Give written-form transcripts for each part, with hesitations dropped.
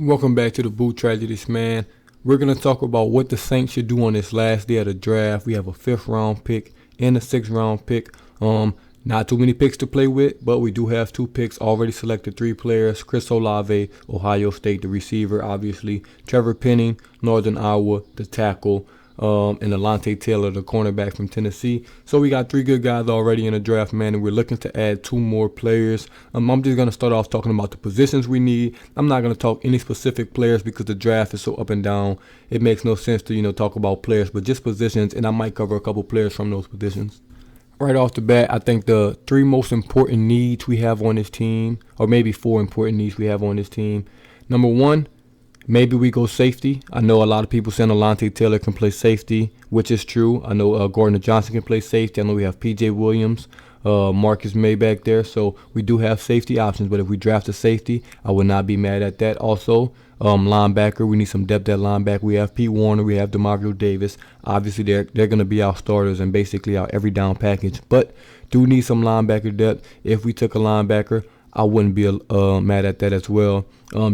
Welcome back to the Boot Tragedies, man. We're going to talk about what the Saints should do on this last day of the draft. We have a 5th round pick and a 6th round pick. Not too many picks to play with, but we do have 2 picks already selected. 3 players: Chris Olave, Ohio State, the receiver, obviously; Trevor Penning, Northern Iowa, the tackle; and Alontae Taylor, the cornerback from Tennessee. So we got 3 good guys already in the draft, man, and we're looking to add 2 more players. I'm just going to start off talking about the positions we need. I'm not going to talk any specific players because the draft is so up and down. It makes no sense to, talk about players, but just positions, and I might cover a couple players from those positions. Right off the bat, I think the 3 most important needs we have on this team, or maybe 4 important needs we have on this team. Number 1, maybe we go safety. I know a lot of people saying Alontae Taylor can play safety, which is true. I know Gardner Johnson can play safety. I know we have P.J. Williams, Marcus May back there. So we do have safety options, but if we draft a safety, I would not be mad at that. Also, linebacker, we need some depth at linebacker. We have Pete Warner, we have DeMario Davis. Obviously, they're going to be our starters and basically our every down package, but do need some linebacker depth. If we took a linebacker, I wouldn't be mad at that as well.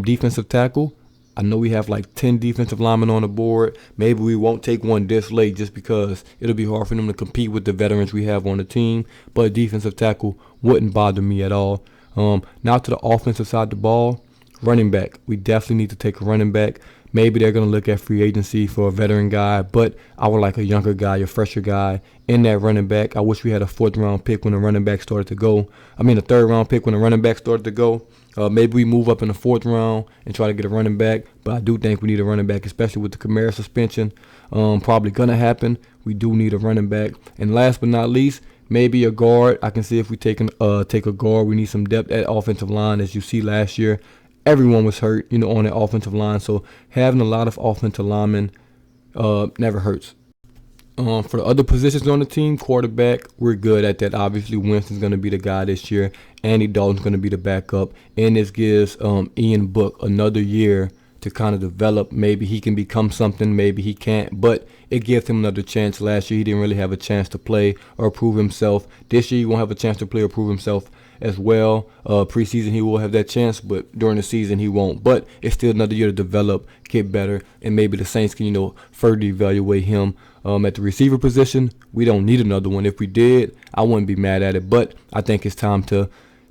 Defensive tackle, I know we have like 10 defensive linemen on the board. Maybe we won't take one this late just because it'll be hard for them to compete with the veterans we have on the team, but defensive tackle wouldn't bother me at all. Now to the offensive side of the ball. Running back. We definitely need to take a running back. Maybe they're going to look at free agency for a veteran guy, but I would like a younger guy, a fresher guy in that running back. I wish we had a 4th round pick when the running back started to go. I mean, a 3rd round pick when the running back started to go. Maybe we move up in the 4th round and try to get a running back, but I do think we need a running back, especially with the Kamara suspension. Probably going to happen. We do need a running back. And last but not least, maybe a guard. I can see if we take a guard. We need some depth at offensive line, as you see last year. Everyone was hurt, on the offensive line. So having a lot of offensive linemen never hurts. For the other positions on the team, quarterback, we're good at that. Obviously, Winston's going to be the guy this year. Andy Dalton's going to be the backup. And this gives Ian Book another year to kind of develop. Maybe he can become something, maybe he can't, but it gives him another chance. Last year, he didn't really have a chance to play or prove himself. This year, he won't have a chance to play or prove himself as well. Preseason, he will have that chance, but during the season, he won't. But it's still another year to develop, get better, and maybe the Saints can, further evaluate him. At the receiver position, we don't need another one. If we did, I wouldn't be mad at it, but I think it's time to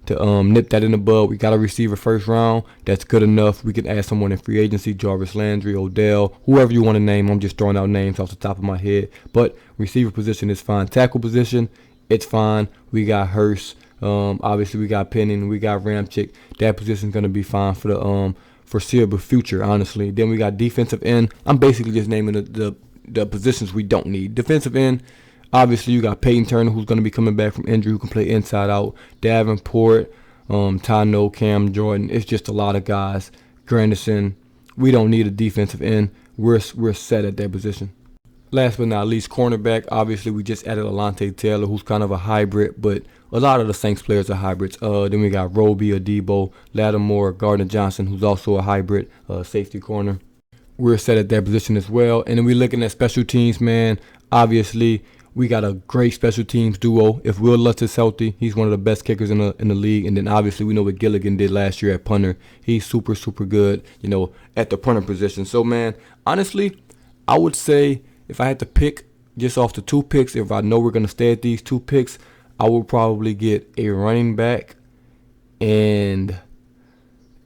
nip that in the bud. We got a receiver 1st round. That's good enough. We can add someone in free agency: Jarvis Landry, Odell, whoever you want to name. I'm just throwing out names off the top of my head. But receiver position is fine. Tackle position, it's fine. We got Hurst. Obviously, we got Penning. We got Ramchick. That position's going to be fine for the foreseeable future, honestly. Then we got defensive end. I'm basically just naming the positions we don't need. Defensive end, obviously, you got Peyton Turner, who's going to be coming back from injury, who can play inside out. Davenport, Tano, Cam Jordan. It's just a lot of guys. Granderson. We don't need a defensive end. We're set at that position. Last but not least, cornerback. Obviously, we just added Alontae Taylor, who's kind of a hybrid, but a lot of the Saints players are hybrids. Then we got Roby, Adebo, Lattimore, Gardner Johnson, who's also a hybrid safety corner. We're set at that position as well. And then we're looking at special teams, man. Obviously, we got a great special teams duo. If Will Lutz is healthy, he's one of the best kickers in the league. And then obviously we know what Gilligan did last year at punter. He's super, super good, at the punter position. So, man, honestly, I would say if I had to pick just off the 2 picks, if I know we're going to stay at these 2 picks, I would probably get a running back and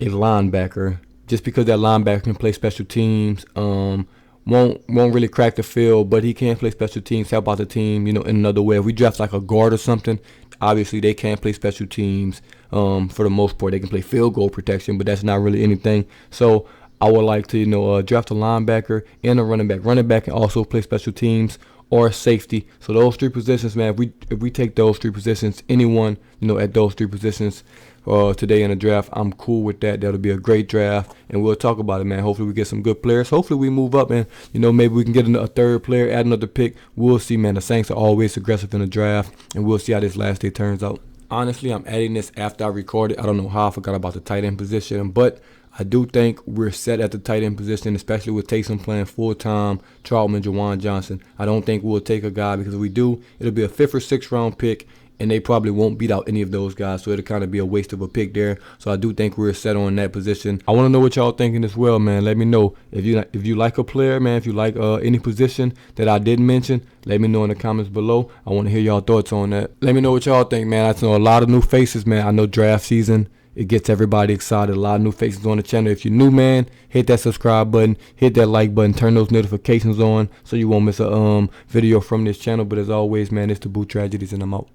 a linebacker, just because that linebacker can play special teams. Won't really crack the field, but he can play special teams, help out the team, in another way. If we draft like a guard or something, obviously they can't play special teams for the most part. They can play field goal protection, but that's not really anything. So I would like to, draft a linebacker and a running back. Running back can also play special teams or safety. So those 3 positions, man, if we take those 3 positions, anyone, at those 3 positions today in the draft, I'm cool with that. That'll be a great draft, and we'll talk about it, man. Hopefully we get some good players. Hopefully we move up, and, maybe we can get a 3rd player, add another pick. We'll see, man. The Saints are always aggressive in the draft, and we'll see how this last day turns out. Honestly, I'm adding this after I recorded. I don't know how I forgot about the tight end position, but I do think we're set at the tight end position, especially with Taysom playing full-time, Trautman, Juwan Johnson. I don't think we'll take a guy, because if we do, it'll be a 5th or 6th round pick, and they probably won't beat out any of those guys, so it'll kind of be a waste of a pick there. So I do think we're set on that position. I want to know what y'all thinking as well, man. Let me know if you like a player, man. If you like any position that I didn't mention, let me know in the comments below. I want to hear y'all thoughts on that. Let me know what y'all think, man. I know a lot of new faces, man. I know draft season, it gets everybody excited. A lot of new faces on the channel. If you're new, man, hit that subscribe button, hit that like button, turn those notifications on so you won't miss a video from this channel. But as always, man, it's the Boo Tragedies, and I'm out.